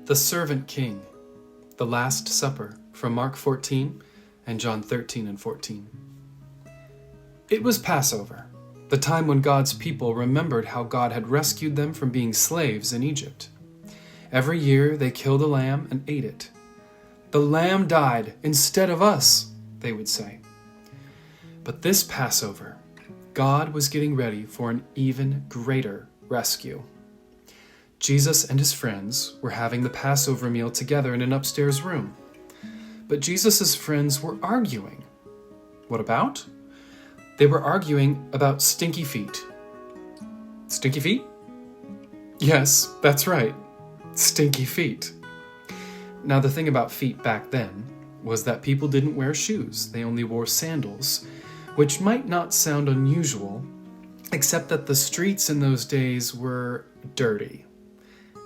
The Servant King, the Last Supper, from Mark 14 and John 13 and 14. It was Passover, the time when God's people remembered how God had rescued them from being slaves in Egypt. Every year they killed a lamb and ate it. "The lamb died instead of us," they would say. But this Passover, God was getting ready for an even greater rescue. Jesus and his friends were having the Passover meal together in an upstairs room. But Jesus' friends were arguing. What about? They were arguing about stinky feet. Stinky feet? Yes, that's right. Stinky feet. Now, the thing about feet back then was that people didn't wear shoes. They only wore sandals, which might not sound unusual, except that the streets in those days were dirty.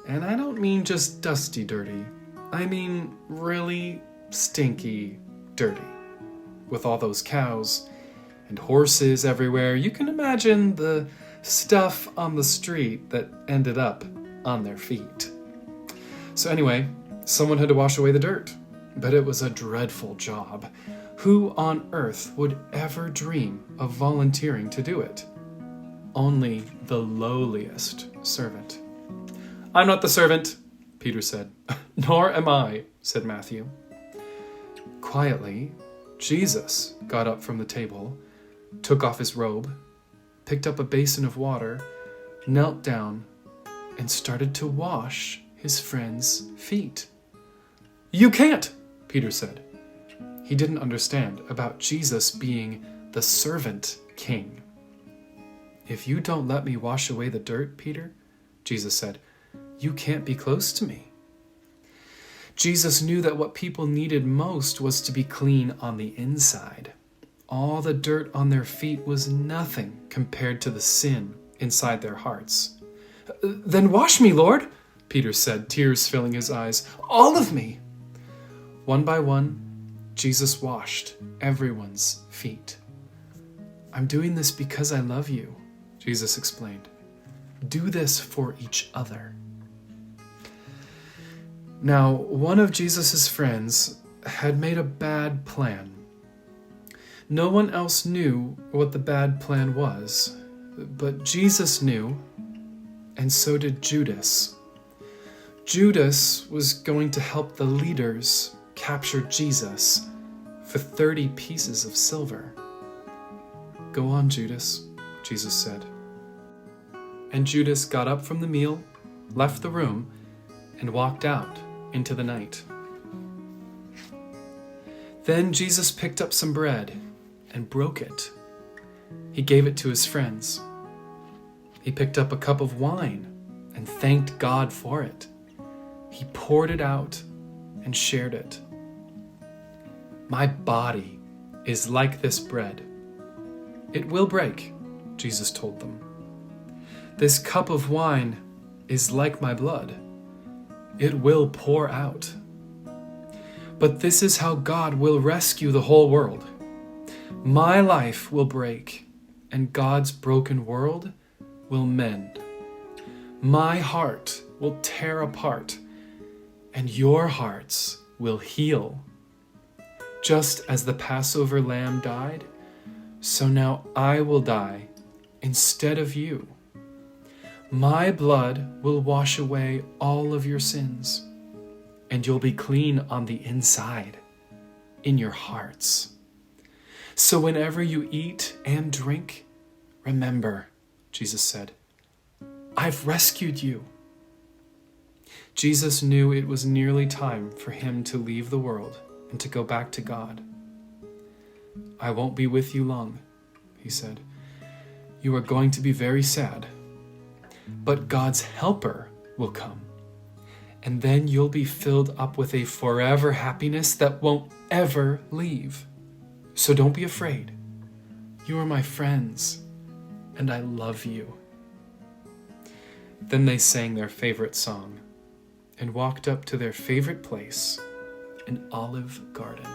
And I don't mean just dusty dirty. I mean really stinky dirty. With all those cows and horses everywhere, you can imagine the stuff on the street that ended up on their feet. So anyway, someone had to wash away the dirt, but it was a dreadful job. Who on earth would ever dream of volunteering to do it? Only the lowliest servant. "I'm not the servant," Peter said. "Nor am I," said Matthew. Quietly, Jesus got up from the table, took off his robe, picked up a basin of water, knelt down, and started to wash his friends' feet. "You can't," Peter said. He didn't understand about Jesus being the servant king. "If you don't let me wash away the dirt, Peter," Jesus said, "you can't be close to me." Jesus knew that what people needed most was to be clean on the inside. All the dirt on their feet was nothing compared to the sin inside their hearts. "Then wash me, Lord," Peter said, tears filling his eyes. "All of me." One by one, Jesus washed everyone's feet. "I'm doing this because I love you," Jesus explained. "Do this for each other." Now, one of Jesus' friends had made a bad plan. No one else knew what the bad plan was, but Jesus knew, and so did Judas. Judas was going to help the leaders capture Jesus for 30 pieces of silver. "Go on, Judas," Jesus said. And Judas got up from the meal, left the room, and walked out into the night. Then Jesus picked up some bread and broke it. He gave it to his friends. He picked up a cup of wine and thanked God for it. He poured it out and shared it. "My body is like this bread. It will break," Jesus told them. "This cup of wine is like my blood. It will pour out. But this is how God will rescue the whole world. My life will break, and God's broken world will mend. My heart will tear apart, and your hearts will heal. Just as the Passover lamb died, so now I will die instead of you. My blood will wash away all of your sins, and you'll be clean on the inside, in your hearts. So whenever you eat and drink, remember," Jesus said, "I've rescued you." Jesus knew it was nearly time for him to leave the world and to go back to God. "I won't be with you long," he said. "You are going to be very sad. But God's helper will come, and then you'll be filled up with a forever happiness that won't ever leave. So don't be afraid. You are my friends, and I love you." Then they sang their favorite song and walked up to their favorite place, an olive garden.